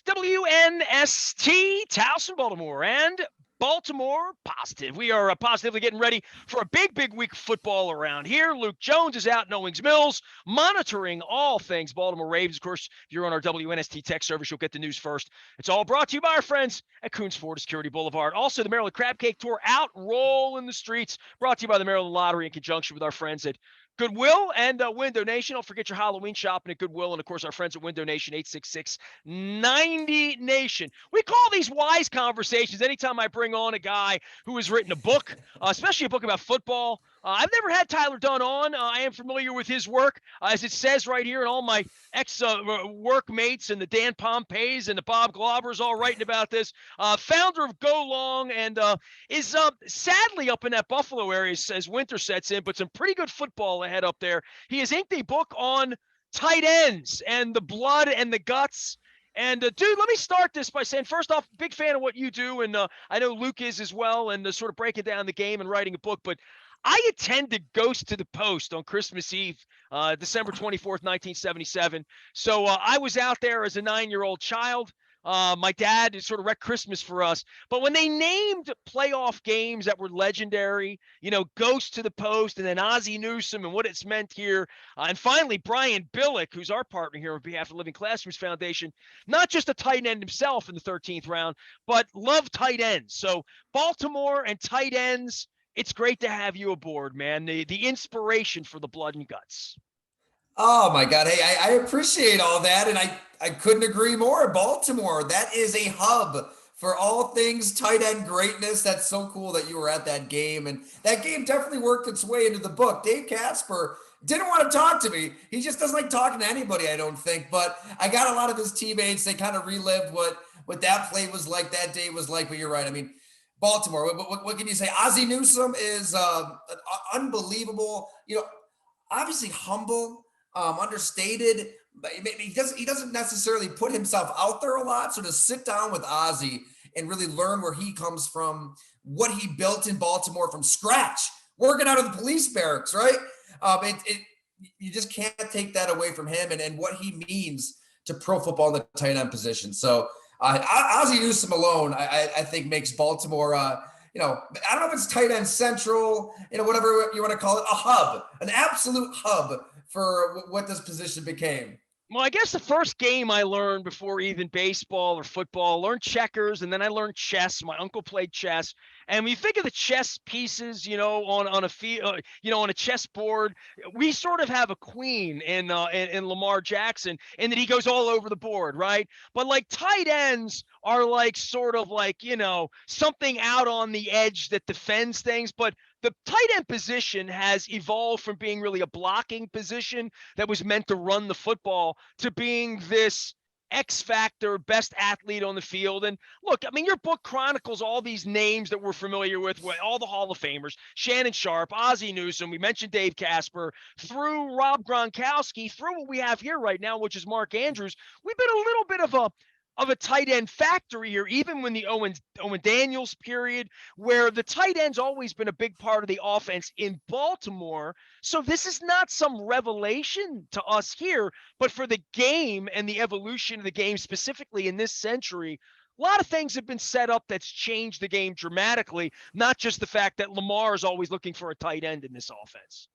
back, WNST, Towson, Baltimore, and Baltimore Positive. We are positively getting ready for a big week of football around here. Luke Jones is out in Owings Mills, monitoring all things Baltimore Ravens. Of course, if you're on our WNST tech service, you'll get the news first. It's all brought to you by our friends at Coons Ford Security Boulevard. Also, the Maryland Crab Cake Tour out, roll in the streets, brought to you by the Maryland Lottery in conjunction with our friends at Goodwill and Window Nation. Don't forget your Halloween shopping at Goodwill. And, of course, our friends at Window Nation, 866-90-NATION. We call these wise conversations anytime I bring on a guy who has written a book, especially a book about football. I've never had Tyler Dunne on. I am familiar with his work, as it says right here, and all my ex-workmates and the Dan Pompeys and the Bob Glaubers all writing about this. Founder of Go Long and is sadly up in that Buffalo area as winter sets in, but some pretty good football ahead up there. He has inked a book on tight ends and the blood and the guts. And, dude, let me start this by saying, first off, big fan of what you do, and I know Luke is as well, and sort of breaking down the game and writing a book, but I attended Ghost to the Post on Christmas Eve, December 24th, 1977. So I was out there as a 9-year-old child. My dad sort of wrecked Christmas for us. But when they named playoff games that were legendary, Ghost to the Post, and then Ozzie Newsome and what it's meant here, and finally Brian Billick, who's our partner here on behalf of the Living Classrooms Foundation, not just a tight end himself in the 13th round, but loved tight ends. So Baltimore and tight ends, it's great to have you aboard, man. The inspiration for the blood and guts. Oh my God. Hey, I appreciate all that. And I couldn't agree more. Baltimore, that is a hub for all things tight end greatness. That's so cool that you were at that game. And that game definitely worked its way into the book. Dave Casper didn't want to talk to me. He just doesn't like talking to anybody, I don't think. But I got a lot of his teammates. They kind of relived what that play was like, that day was like. But you're right. I mean, Baltimore, what can you say? Ozzie Newsome is unbelievable, obviously humble, understated, but he doesn't necessarily put himself out there a lot. So to sit down with Ozzie and really learn where he comes from, what he built in Baltimore from scratch, working out of the police barracks, right? You just can't take that away from him and what he means to pro football in the tight end position. So Ozzie Newsome alone, I think makes Baltimore, I don't know if it's tight end central, whatever you want to call it, a hub, an absolute hub for what this position became. Well, I guess the first game I learned before even baseball or football, I learned checkers, and then I learned chess. My uncle played chess. And when you think of the chess pieces, on a field, on a chessboard, we sort of have a queen in Lamar Jackson, in that he goes all over the board, right? But like tight ends are like sort of like, something out on the edge that defends things. But the tight end position has evolved from being really a blocking position that was meant to run the football to being this X factor, best athlete on the field. And look, I mean, your book chronicles all these names that we're familiar with, all the Hall of Famers, Shannon Sharpe, Ozzie Newsome, we mentioned Dave Casper, through Rob Gronkowski, through what we have here right now, which is Mark Andrews. We've been a little bit of a tight end factory here, even when the Owen Daniels period, where the tight end's always been a big part of the offense in Baltimore. So this is not some revelation to us here, but for the game and the evolution of the game, specifically in this century, a lot of things have been set up that's changed the game dramatically, not just the fact that Lamar is always looking for a tight end in this offense.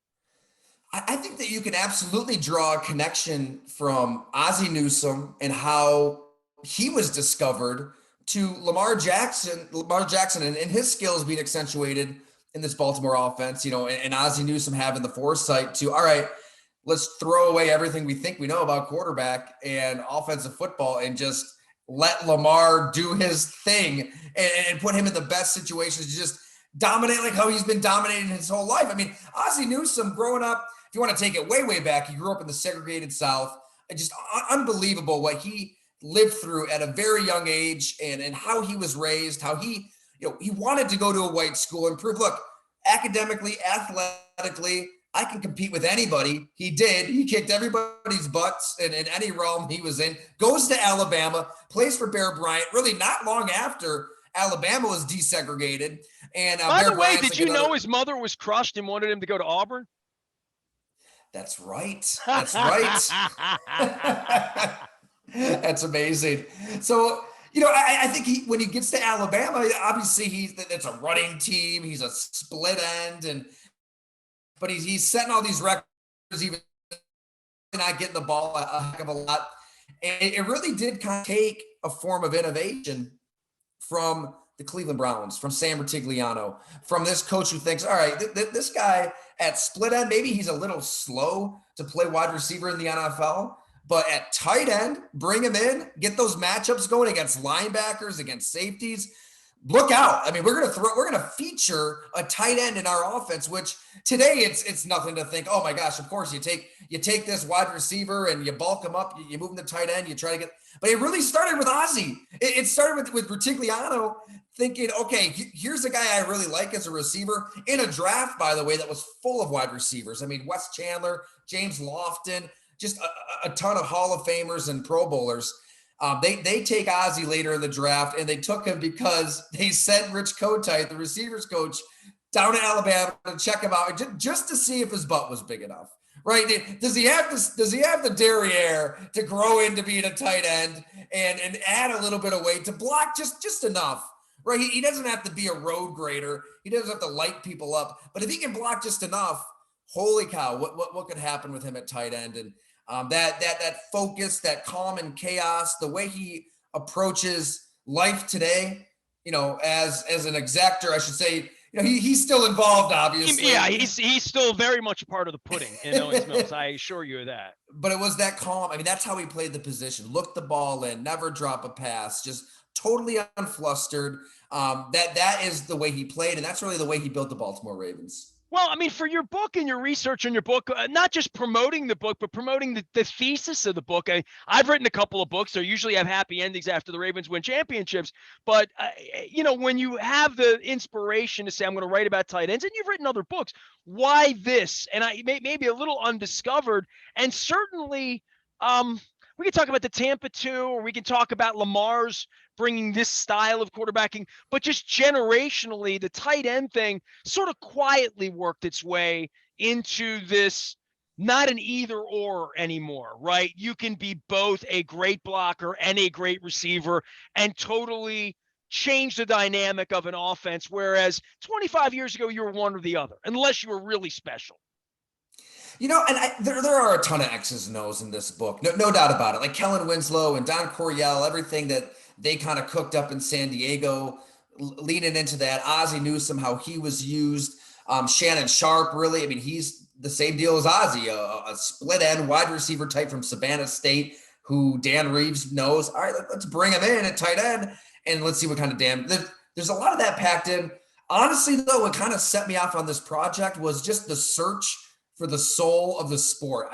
I think that you can absolutely draw a connection from Ozzie Newsome and how he was discovered to Lamar Jackson and his skills being accentuated in this Baltimore offense, and Ozzie Newsome having the foresight to, all right, let's throw away everything we think we know about quarterback and offensive football and just let Lamar do his thing and put him in the best situations to just dominate like how he's been dominating his whole life. I mean, Ozzie Newsome growing up, if you want to take it way back, he grew up in the segregated South. Just unbelievable what he lived through at a very young age and how he was raised, how he wanted to go to a white school and prove, look, academically, athletically, I can compete with anybody. He did. He kicked everybody's butts in any realm he was in, goes to Alabama, plays for Bear Bryant, really not long after Alabama was desegregated. And by the way, did you know his mother was crushed and wanted him to go to Auburn? That's right. That's right. That's amazing. So, I think when he gets to Alabama, obviously it's a running team. He's a split end, but he's setting all these records, even not getting the ball a heck of a lot. And it really did kind of take a form of innovation from the Cleveland Browns, from Sam Rutigliano, from this coach who thinks, all right, this guy at split end, maybe he's a little slow to play wide receiver in the NFL, but at tight end, bring him in, get those matchups going against linebackers, against safeties. Look out. I mean, we're going to feature a tight end in our offense, which today it's nothing to think, oh my gosh, of course you take this wide receiver and you bulk him up, you move him to tight end, you try to get, but it really started with Ozzie. It started with Rutigliano thinking, okay, here's a guy I really like as a receiver in a draft, by the way, that was full of wide receivers. I mean, Wes Chandler, James Lofton, just a ton of Hall of Famers and Pro Bowlers. They take Ozzie later in the draft, and they took him because they sent Rich Kotite, the receivers coach, down to Alabama to check him out just to see if his butt was big enough. Right? Does he have the derriere to grow into being a tight end and add a little bit of weight to block just enough? Right? He doesn't have to be a road grader. He doesn't have to light people up. But if he can block just enough, holy cow, what could happen with him at tight end? And that focus, that calm and chaos, the way he approaches life today, as an executor, I should say, he's still involved, obviously. Yeah, he's still very much a part of the pudding in Owens Mills. I assure you of that. But it was that calm. I mean, that's how he played the position. Look the ball in, never drop a pass, just totally unflustered. That is the way he played, and that's really the way he built the Baltimore Ravens. Well, I mean, for your book and your research on your book, not just promoting the book, but promoting the thesis of the book. I've written a couple of books. They usually have happy endings after the Ravens win championships. But, when you have the inspiration to say, I'm going to write about tight ends, and you've written other books, why this? And maybe a little undiscovered. And certainly we can talk about the Tampa 2, or we can talk about Lamar's bringing this style of quarterbacking, but just generationally, the tight end thing sort of quietly worked its way into this, not an either or anymore, right? You can be both a great blocker and a great receiver and totally change the dynamic of an offense, whereas 25 years ago, you were one or the other, unless you were really special. And there are a ton of X's and O's in this book, no doubt about it. Like Kellen Winslow and Don Coryell, everything that they kind of cooked up in San Diego, leading into that. Ozzie Newsome, how he was used. Shannon Sharp, really. I mean, he's the same deal as Ozzie, a split end wide receiver type from Savannah State, who Dan Reeves knows. All right, let's bring him in at tight end, and let's see what kind of there's a lot of that packed in. Honestly, though, what kind of set me off on this project was just the search for the soul of the sport.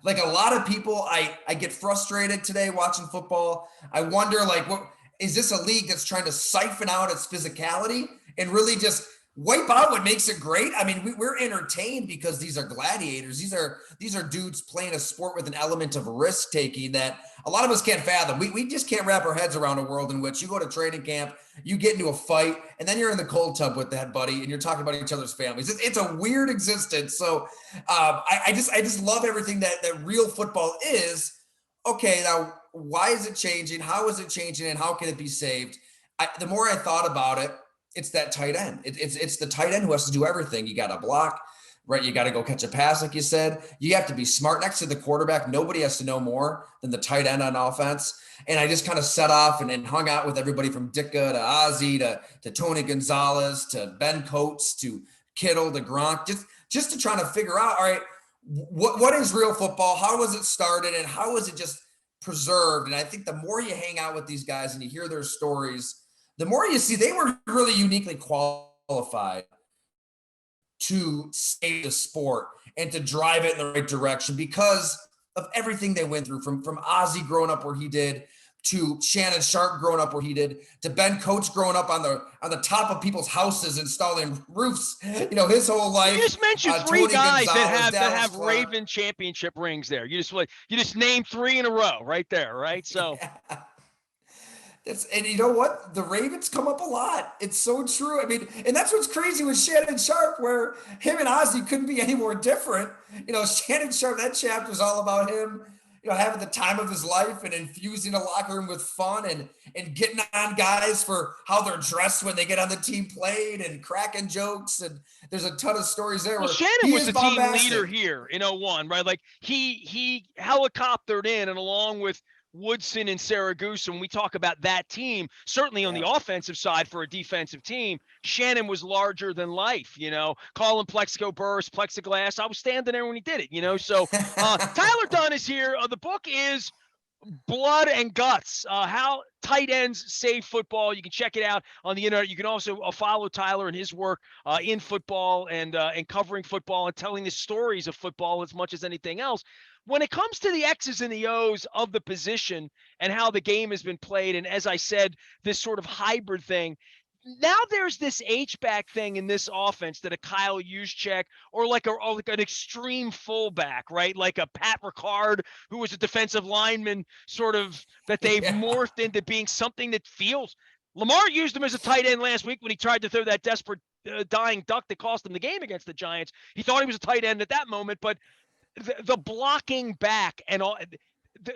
Like a lot of people, I get frustrated today watching football. I wonder, what is this a league that's trying to siphon out its physicality and really just wipe out what makes it great? I mean, we're entertained because these are gladiators. These are dudes playing a sport with an element of risk taking that a lot of us can't fathom. We just can't wrap our heads around a world in which you go to training camp, you get into a fight, and then you're in the cold tub with that buddy, and you're talking about each other's families. It's a weird existence. So I just love everything that real football is. Okay, now why is it changing? How is it changing? And how can it be saved? The more I thought about it, it's that tight end. It's the tight end who has to do everything. You got to block, right? You got to go catch a pass, like you said. You have to be smart next to the quarterback. Nobody has to know more than the tight end on offense. And I just kind of set off and hung out with everybody from Ditka to Ozzie to Tony Gonzalez to Ben Coates to Kittle to Gronk, just to try to figure out, all right, what is real football? How was it started? And how was it just preserved? And I think the more you hang out with these guys and you hear their stories, the more you see they were really uniquely qualified to save the sport and to drive it in the right direction because of everything they went through, from Ozzie growing up where he did, to Shannon Sharp growing up where he did, to Ben Coates growing up on the top of people's houses installing roofs, his whole life. You just mentioned three Tony guys Gonzalez, that have Clark. Raven championship rings there. You just named three in a row right there, right? So yeah. And you know what? The Ravens come up a lot. It's so true. I mean, and that's what's crazy with Shannon Sharp, where him and Ozzie couldn't be any more different. Shannon Sharp, that chapter is all about him having the time of his life and infusing the locker room with fun and getting on guys for how they're dressed when they get on the team plate and cracking jokes. And there's a ton of stories there Well, where Shannon he was is the team leader bombastic. here in '01, right? Like he helicoptered in, and along with Woodson and Saragusa, when we talk about that team, certainly on the Yeah. offensive side for a defensive team, Shannon was larger than life, calling Plexico burst, plexiglass. I was standing there when he did it. So Tyler Dunne is here. The book is Blood and Guts, how tight ends save football. You can check it out on the internet. You can also follow Tyler and his work in football and covering football and telling the stories of football as much as anything else. When it comes to the X's and the O's of the position and how the game has been played, and as I said, this sort of hybrid thing, now there's this H-back thing in this offense that a Kyle Juszczyk or like an extreme fullback, right? Like a Pat Ricard, who was a defensive lineman, sort of that they've Yeah. morphed into being something that feels. Lamar used him as a tight end last week when he tried to throw that desperate dying duck that cost him the game against the Giants. He thought he was a tight end at that moment, but the blocking back and all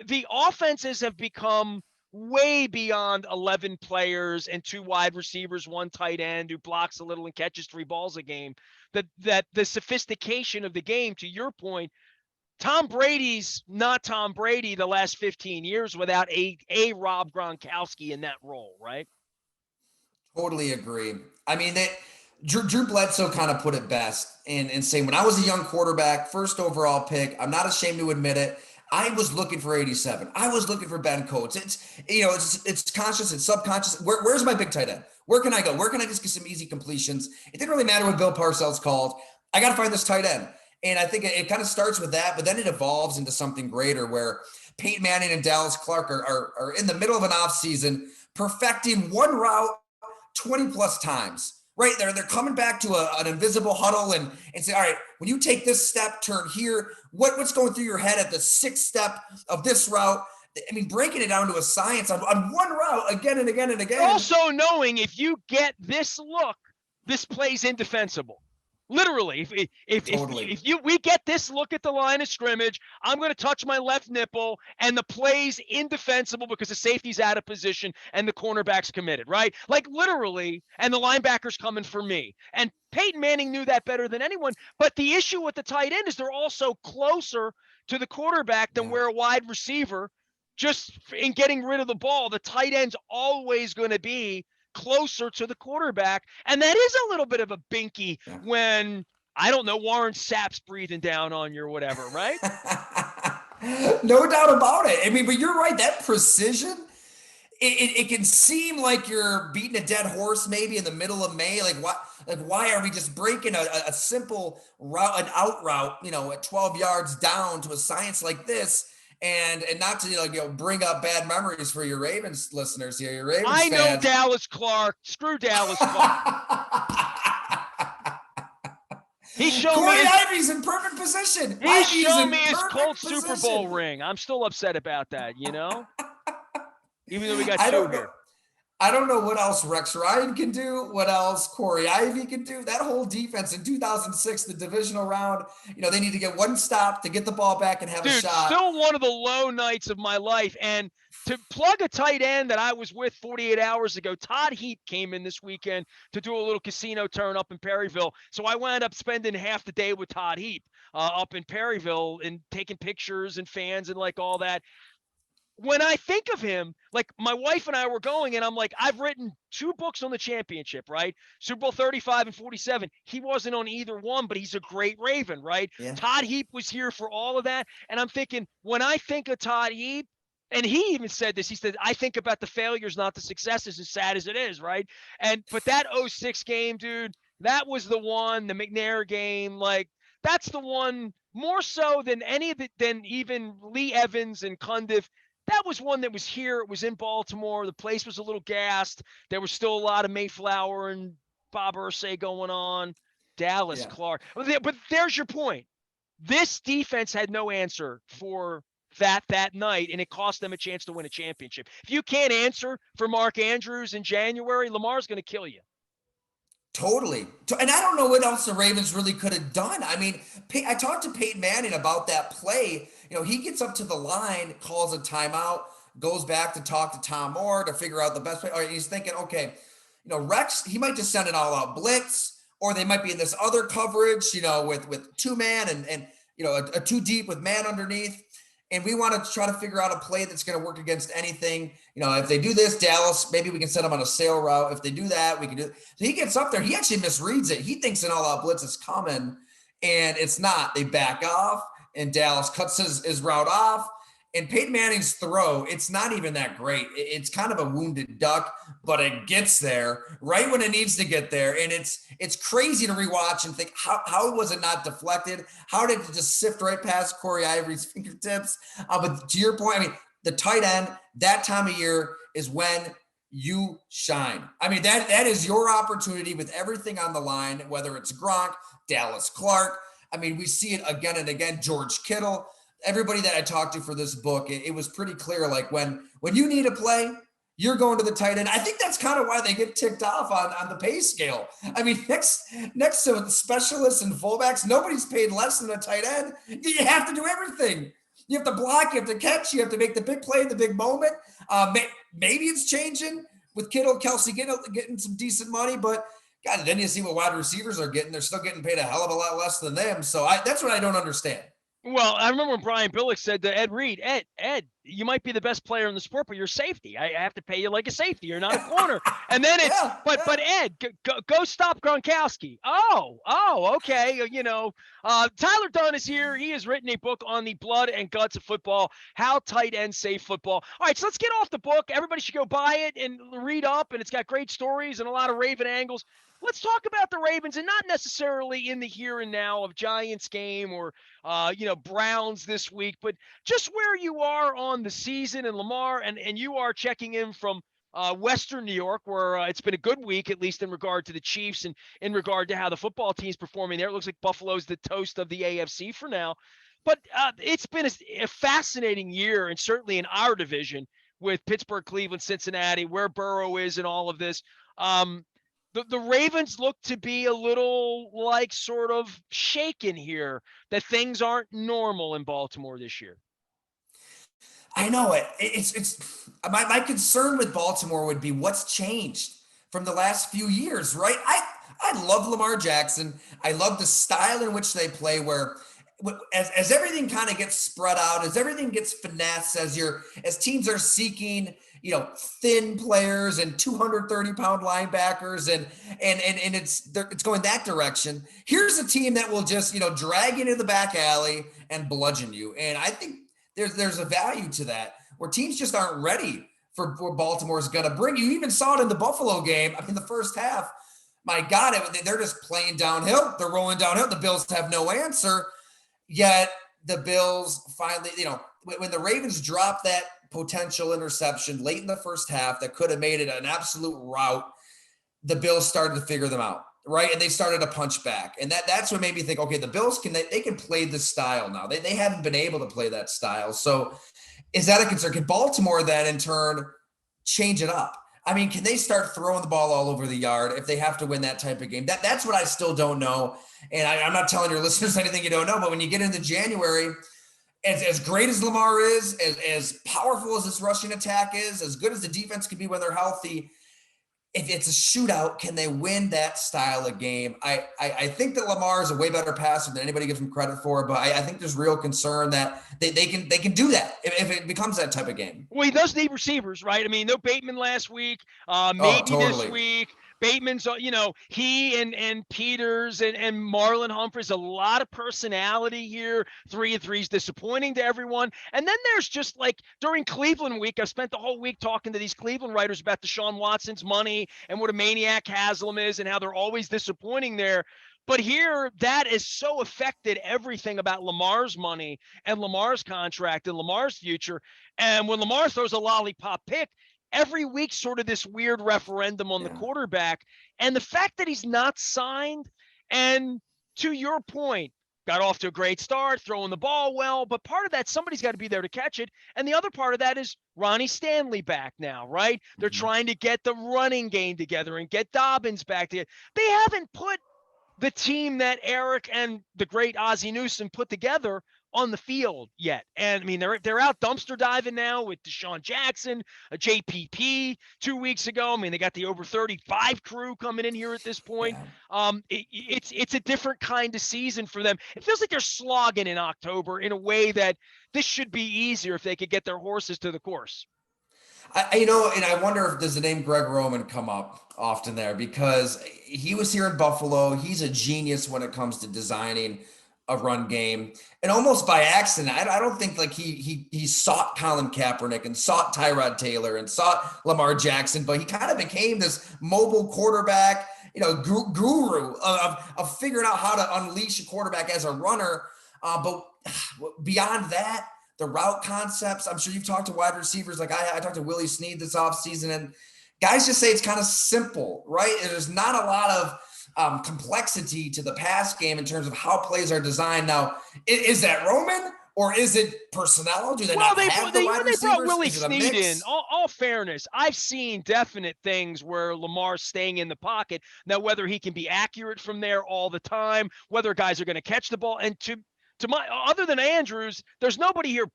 the offenses have become way beyond 11 players and 2 wide receivers, 1 tight end who blocks a little and catches 3 balls a game. That the sophistication of the game, to your point, Tom Brady's not Tom Brady the last 15 years without a Rob Gronkowski in that role, right? Totally agree. I mean, Drew Bledsoe kind of put it best in saying, when I was a young quarterback, first overall pick, I'm not ashamed to admit it, I was looking for 87. I was looking for Ben Coates. It's conscious, it's subconscious. Where's my big tight end? Where can I go? Where can I just get some easy completions? It didn't really matter what Bill Parcells called. I got to find this tight end. And I think it kind of starts with that, but then it evolves into something greater where Peyton Manning and Dallas Clark are in the middle of an offseason perfecting one route 20 plus times, right? They're coming back to an invisible huddle and say, all right, when you take this step, turn here, what's going through your head at the 6th step of this route? I mean, breaking it down to a science on one route again and again and again. Also knowing if you get this look, this play's indefensible. Literally, if we get this look at the line of scrimmage, I'm going to touch my left nipple, and the play's indefensible because the safety's out of position and the cornerback's committed, right? Like literally, and the linebacker's coming for me. And Peyton Manning knew that better than anyone. But the issue with the tight end is they're also closer to the quarterback than where a wide receiver. Just in getting rid of the ball, the tight end's always going to be closer to the quarterback. And that is a little bit of a binky when, I don't know, Warren Sapp's breathing down on you or whatever, right? No doubt about it. I mean, but you're right. That precision, it can seem like you're beating a dead horse maybe in the middle of May. Like, why are we just breaking a simple route, an out route, at 12 yards down to a science like this? And not to bring up bad memories for your Ravens listeners here, your Ravens I know fans. Dallas Clark. Screw Dallas Clark. He's showing Corey me Ivy's in perfect position. He's showing me his Colts Super Bowl ring. I'm still upset about that, even though we got 2 here. I don't know what else Rex Ryan can do, what else Corey Ivy can do. That whole defense in 2006, the divisional round, they need to get one stop to get the ball back and have a shot. Still one of the low nights of my life. And to plug a tight end that I was with 48 hours ago, Todd Heap came in this weekend to do a little casino turn up in Perryville. So I wound up spending half the day with Todd Heap up in Perryville and taking pictures and fans and like all that. When I think of him, like my wife and I were going, and I'm like, I've written 2 books on the championship, right? Super Bowl 35 and 47. He wasn't on either one, but he's a great Raven, right? Yeah. Todd Heap was here for all of that. And I'm thinking, when I think of Todd Heap, and he even said this, he said, I think about the failures, not the successes, as sad as it is, right? But that 06 game, dude, that was the one, the McNair game, like, that's the one more so than than even Lee Evans and Cundiff. That was one that was here. It was in Baltimore. The place was a little gassed. There was still a lot of Mayflower and Bob Irsay going on. Dallas Clark. But there's your point. This defense had no answer for that night, and it cost them a chance to win a championship. If you can't answer for Mark Andrews in January, Lamar's going to kill you. Totally. And I don't know what else the Ravens really could have done. I mean, I talked to Peyton Manning about that play. He gets up to the line, calls a timeout, goes back to talk to Tom Moore to figure out the best play. Or he's thinking, okay, Rex, he might just send an all-out blitz, or they might be in this other coverage, with two man and a two deep with man underneath. And we want to try to figure out a play that's going to work against anything. If they do this, Dallas, maybe we can set them on a sail route. If they do that, we can do it. So he gets up there. He actually misreads it. He thinks an all-out blitz is coming, and it's not. They back off, and Dallas cuts his route off. And Peyton Manning's throw, it's not even that great. It's kind of a wounded duck, but it gets there right when it needs to get there. And it's crazy to rewatch and think, how was it not deflected? How did it just sift right past Corey Ivory's fingertips? But to your point, I mean, the tight end, that time of year is when you shine. I mean, that is your opportunity with everything on the line, whether it's Gronk, Dallas Clark. I mean, we see it again and again, George Kittle. Everybody that I talked to for this book, it was pretty clear. Like when you need a play, you're going to the tight end. I think that's kind of why they get ticked off on the pay scale. I mean, next to specialists and fullbacks, nobody's paid less than a tight end. You have to do everything. You have to block, you have to catch, you have to make the big play in the big moment. Maybe it's changing with Kittle, Kelsey getting some decent money, but God, then you see what wide receivers are getting. They're still getting paid a hell of a lot less than them. So that's what I don't understand. Well, I remember when Brian Billick said to Ed Reed, Ed, you might be the best player in the sport, but you're safety. I have to pay you like a safety. You're not a corner. And then it's, but Ed, go stop Gronkowski. Oh, okay. Tyler Dunne is here. He has written a book on the blood and guts of football, how tight ends save football. All right, so let's get off the book. Everybody should go buy it and read up, and it's got great stories and a lot of Raven angles. Let's talk about the Ravens, and not necessarily in the here and now of Giants game or, Browns this week, but just where you are on the season and Lamar, and you are checking in from Western New York, where it's been a good week, at least in regard to the Chiefs and in regard to how the football team's performing there. It looks like Buffalo's the toast of the AFC for now. But it's been a fascinating year, and certainly in our division with Pittsburgh, Cleveland, Cincinnati, where Burrow is and all of this. The Ravens look to be a little like sort of shaken here, that things aren't normal in Baltimore this year. I know it. It's my concern with Baltimore would be what's changed from the last few years, right? I love Lamar Jackson. I love the style in which they play, where as everything kind of gets spread out, as everything gets finesse, as teams are seeking, thin players and 230-pound linebackers, and it's going that direction. Here's a team that will just, drag you into the back alley and bludgeon you. And I think there's a value to that, where teams just aren't ready for what Baltimore's going to bring. You even saw it in the Buffalo game. I mean, the first half, my God, they're just playing downhill. They're rolling downhill. The Bills have no answer. Yet the Bills finally, when the Ravens dropped that potential interception late in the first half that could have made it an absolute rout, the Bills started to figure them out, right? And they started to punch back. And that's what made me think, okay, the Bills they can play this style now. They haven't been able to play that style. So is that a concern? Can Baltimore then in turn change it up? I mean, can they start throwing the ball all over the yard if they have to win that type of game? That's what I still don't know. And I'm not telling your listeners anything you don't know, but when you get into January, as great as Lamar is, as powerful as this rushing attack is, as good as the defense can be when they're healthy, if it's a shootout, can they win that style of game? I think that Lamar is a way better passer than anybody gives him credit for, but I think there's real concern that they can do that if it becomes that type of game. Well, he does need receivers, right? I mean, no Bateman last week, maybe totally. this week. Bateman's, he and Peters and Marlon Humphreys, a lot of personality here. 3-3 is disappointing to everyone. And then there's just like during Cleveland week, I spent the whole week talking to these Cleveland writers about Deshaun Watson's money and what a maniac Haslam is and how they're always disappointing there. But here, that has so affected everything about Lamar's money and Lamar's contract and Lamar's future. And when Lamar throws a lollipop pick, every week sort of this weird referendum on the quarterback. And the fact that he's not signed, and to your point, got off to a great start, throwing the ball well, but part of that, somebody's got to be there to catch it. And the other part of that is Ronnie Stanley back now, right? They're trying to get the running game together and get Dobbins back together. They haven't put the team that Eric and the great Ozzie Newsome put together on the field yet. And I mean, they're out dumpster diving now with Deshaun Jackson, a JPP 2 weeks ago. I mean, they got the over 35 crew coming in here at this point. Yeah. It's a different kind of season for them. It feels like they're slogging in October in a way that this should be easier if they could get their horses to the course. And I wonder if does the name Greg Roman come up often there, because he was here in Buffalo. He's a genius when it comes to designing a run game, and almost by accident. I don't think like he sought Colin Kaepernick and sought Tyrod Taylor and sought Lamar Jackson, but he kind of became this mobile quarterback, guru of figuring out how to unleash a quarterback as a runner. But beyond that, the route concepts. I'm sure you've talked to wide receivers. Like I talked to Willie Snead this offseason, and guys just say it's kind of simple, right? And there's not a lot of complexity to the pass game in terms of how plays are designed. Now, is that Roman or is it personnel? Do they not have the wide receivers? When they brought Willie Is it a Snead mix? in, all fairness, I've seen definite things where Lamar's staying in the pocket. Now, whether he can be accurate from there all the time, whether guys are going to catch the ball, and to my, other than Andrews, there's nobody here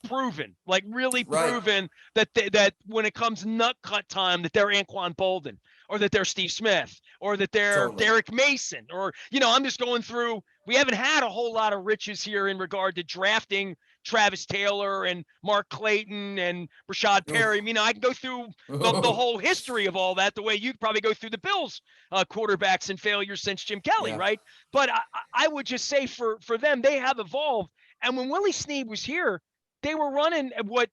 proven, like really proven that when it comes nut cut time, that they're Anquan Bolden or that they're Steve Smith or that they're Derek Mason, or, I'm just going through, we haven't had a whole lot of riches here in regard to drafting Travis Taylor and Mark Clayton and Rashad Perry. I can go through the whole history of all that the way you'd probably go through the Bills quarterbacks and failures since Jim Kelly, right? But I would just say for them, they have evolved. And when Willie Snead was here, they were running what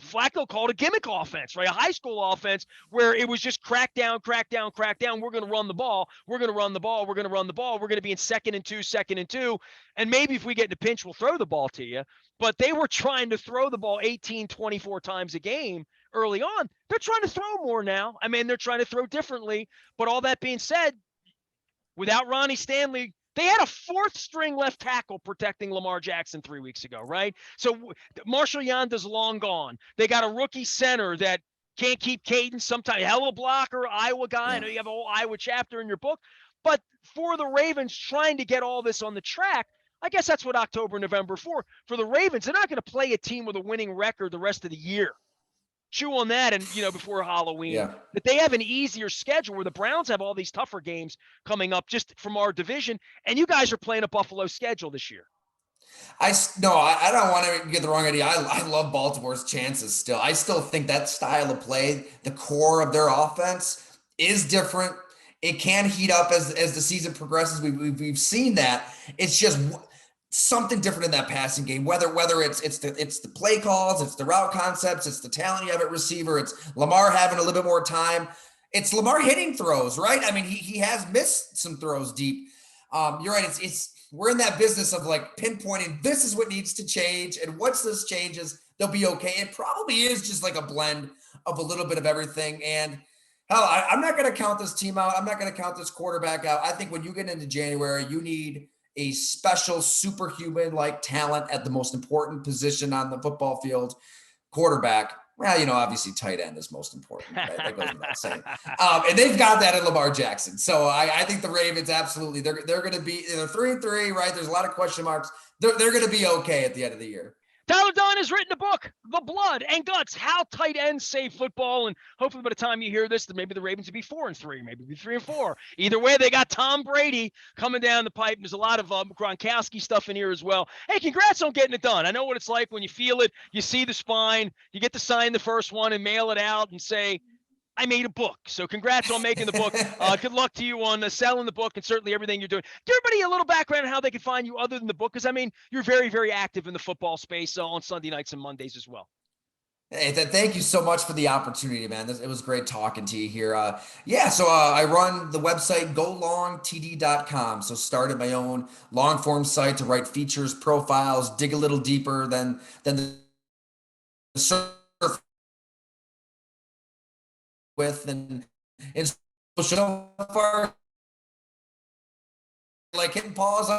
Flacco called a gimmick offense, right? A high school offense where it was just crack down, crack down, crack down. We're going to run the ball. We're going to run the ball. We're going to run the ball. We're going to be in second and two. And maybe if we get in a pinch, we'll throw the ball to you. But they were trying to throw the ball 18, 24 times a game early on. They're trying to throw more now. I mean, they're trying to throw differently. But all that being said, without Ronnie Stanley, they had a fourth string left tackle protecting Lamar Jackson 3 weeks ago, right? So Marshall Yanda's long gone. They got a rookie center that can't keep cadence sometimes. Hello blocker, Iowa guy. I know you have a whole Iowa chapter in your book. But for the Ravens trying to get all this on the track, I guess that's what October, November for. For the Ravens, they're not going to play a team with a winning record the rest of the year. Chew on that, and before Halloween, that they have an easier schedule where the Browns have all these tougher games coming up just from our division, and you guys are playing a Buffalo schedule this year. I don't want to get the wrong idea. I love Baltimore's chances still. I still think that style of play, the core of their offense, is different. It can heat up as the season progresses. We've seen that. It's just something different in that passing game, whether it's the play calls, it's the route concepts, it's the talent you have at receiver, it's Lamar having a little bit more time, it's Lamar hitting throws, right? I mean, he has missed some throws deep. You're right. It's we're in that business of like pinpointing this is what needs to change, and once this changes, they'll be okay. It probably is just like a blend of a little bit of everything. And hell, I'm not going to count this team out. I'm not going to count this quarterback out. I think when you get into January, you need a special superhuman-like talent at the most important position on the football field, quarterback. Well, obviously tight end is most important. Right? That goes without saying. And they've got that in Lamar Jackson. So I think the Ravens, absolutely, they're going to be 3-3, right? There's a lot of question marks. They're going to be okay at the end of the year. Tyler Dunne has written a book, The Blood and Guts, How Tight Ends Save Football. And hopefully by the time you hear this, maybe the Ravens will be 4-3, maybe be 3-4. Either way, they got Tom Brady coming down the pipe. There's a lot of Gronkowski stuff in here as well. Hey, congrats on getting it done. I know what it's like when you feel it, you see the spine, you get to sign the first one and mail it out and say, I made a book. So congrats on making the book. Good luck to you on selling the book and certainly everything you're doing. Give everybody a little background on how they can find you other than the book, because, I mean, you're very, very active in the football space on Sunday nights and Mondays as well. Hey, thank you so much for the opportunity, man. It was great talking to you here. So I run the website golongtd.com. So started my own long form site to write features, profiles, dig a little deeper than the surface with and social far like hitting pause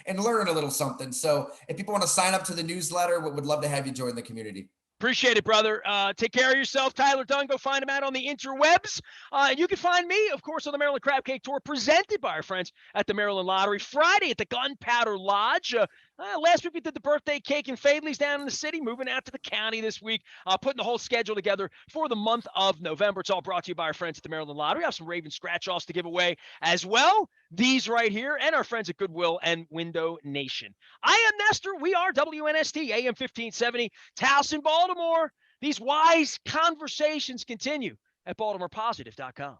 and learn a little something. So if people want to sign up to the newsletter, would love to have you join the community. Appreciate it, brother. Take care of yourself. Tyler Dunne, go find him out on the interwebs. And you can find me, of course, on the Maryland Crab Cake Tour presented by our friends at the Maryland Lottery. Friday at the Gunpowder Lodge. Last week we did the birthday cake and Fadley's down in the city, moving out to the county this week, putting the whole schedule together for the month of November. It's all brought to you by our friends at the Maryland Lottery. I have some Raven scratch-offs to give away as well. These right here and our friends at Goodwill and Window Nation. I am Nestor. We are WNST, AM 1570, Towson, Baltimore. These wise conversations continue at BaltimorePositive.com.